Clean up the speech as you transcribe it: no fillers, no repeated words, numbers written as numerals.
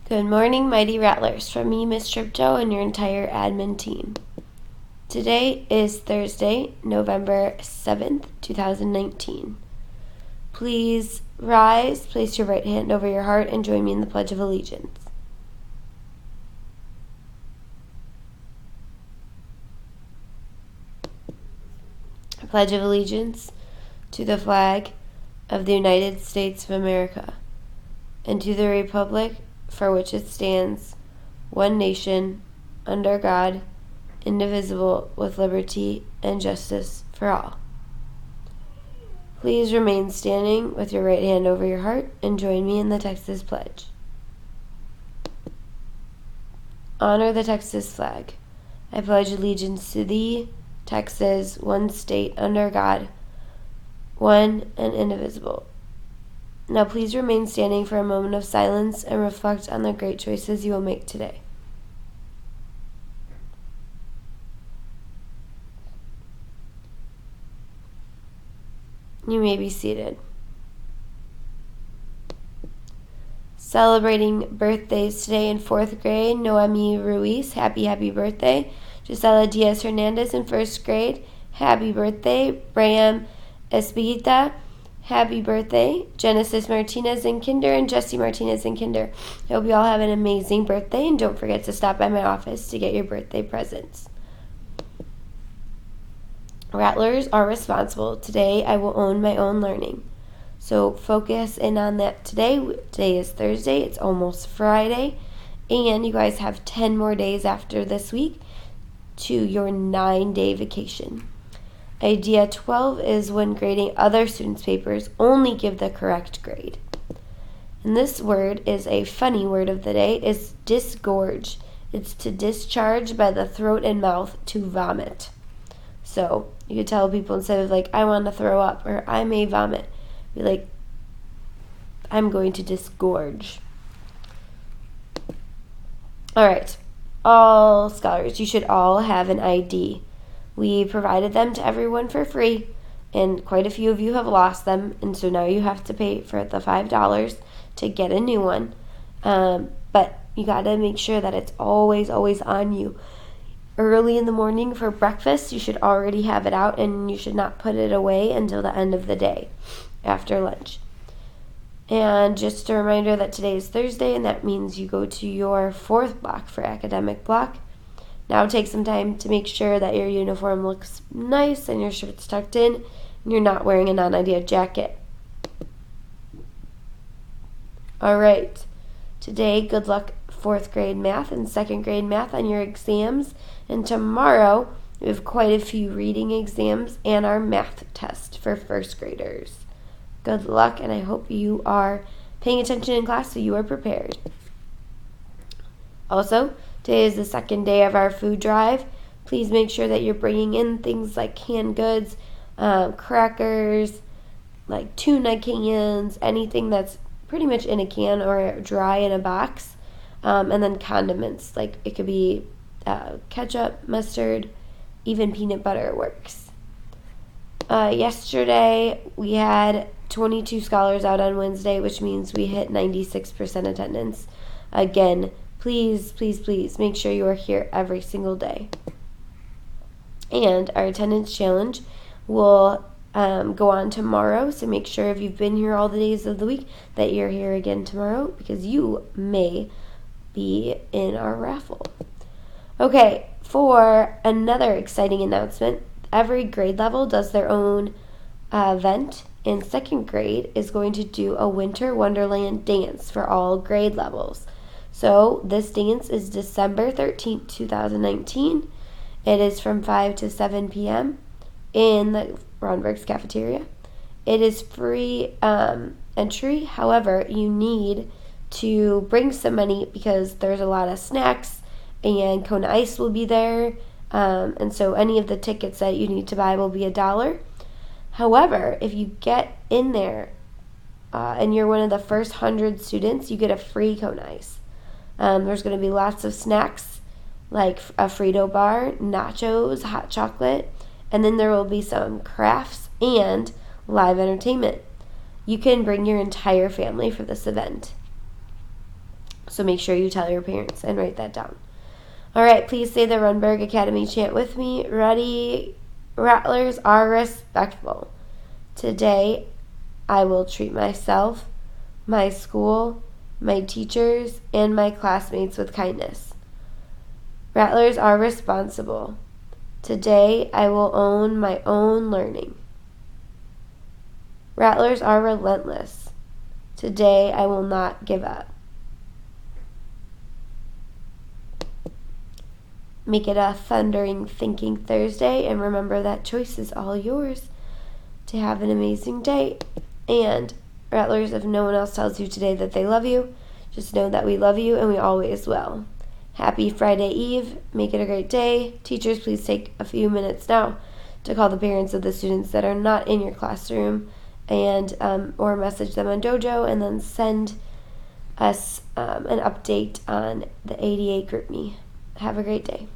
Good morning, Mighty Rattlers, from me, Miss Tripto, and your entire admin team. Today is Thursday, November 7th, 2019. Please rise, place your right hand over your heart, and join me in the Pledge of Allegiance. I pledge of allegiance to the flag of the United States of America and to the republic for which it stands, one nation, under God, indivisible, with liberty and justice for all. Please remain standing with your right hand over your heart and join me in the Texas Pledge. Honor the Texas flag. I pledge allegiance to thee, Texas, one state under God, one and indivisible. Now please remain standing for a moment of silence and reflect on the great choices you will make today. You may be seated. Celebrating birthdays today in 4th grade, Noemi Ruiz, happy birthday. Gisela Diaz Hernandez in 1st grade, happy birthday. Bram Espiguita, happy birthday. Genesis Martinez in kinder and Jesse Martinez in kinder. I hope you all have an amazing birthday, and don't forget to stop by my office to get your birthday presents. Rattlers are responsible. Today I will own my own learning. So focus in on that today. Today is Thursday. It's almost Friday. And you guys have 10 more days after this week to your 9-day vacation. Idea 12 is when grading other students' papers, only give the correct grade. And this word is a funny word of the day, is disgorge. It's to discharge by the throat and mouth, to vomit. So you could tell people, instead of like, I want to throw up or I may vomit, be like, I'm going to disgorge. All right, all scholars, you should all have an ID. We provided them to everyone for free, and quite a few of you have lost them, and so now you have to pay for the $5 to get a new one. But you got to make sure that it's always on you. Early in the morning for breakfast, you should already have it out, and you should not put it away until the end of the day, after lunch. And just a reminder that today is Thursday, and that means you go to your 4th block for academic block. Now take some time to make sure that your uniform looks nice and your shirt's tucked in and you're not wearing a non-idea jacket. All right. Today, good luck 4th grade math and 2nd grade math on your exams. And tomorrow, we have quite a few reading exams and our math test for 1st graders. Good luck, and I hope you are paying attention in class so you are prepared. Also, today is the 2nd day of our food drive. Please make sure that you're bringing in things like canned goods, crackers, like tuna cans, anything that's pretty much in a can or dry in a box, and then condiments. Like it could be ketchup, mustard, even peanut butter works. Yesterday, we had 22 scholars out on Wednesday, which means we hit 96% attendance. Again, please make sure you are here every single day. And our attendance challenge will go on tomorrow, so make sure if you've been here all the days of the week that you're here again tomorrow, because you may be in our raffle. Okay, for another exciting announcement, every grade level does their own event, and 2nd grade is going to do a Winter Wonderland dance for all grade levels. So this dance is December 13th, 2019. It is from 5 to 7 p.m. in the Ronberg's cafeteria. It is free entry. However, you need to bring some money because there's a lot of snacks and Kona Ice will be there. And so any of the tickets that you need to buy will be $1. However, if you get in there and you're one of the first 100 students, you get a free Kona Ice. There's going to be lots of snacks like a Frito bar, nachos, hot chocolate, and then there will be some crafts and live entertainment. You can bring your entire family for this event. So make sure you tell your parents and write that down. All right, please say the Runberg Academy chant with me. Ready? Rattlers are respectful. Today, I will treat myself, my school, my teachers, and my classmates with kindness. Rattlers are responsible. Today, I will own my own learning. Rattlers are relentless. Today, I will not give up. Make it a thundering thinking Thursday, and remember that choice is all yours to have an amazing day. And Rattlers, if no one else tells you today that they love you, just know that we love you and we always will. Happy Friday Eve. Make it a great day. Teachers, please take a few minutes now to call the parents of the students that are not in your classroom and or message them on Dojo, and then send us an update on the 88 GroupMe. Have a great day.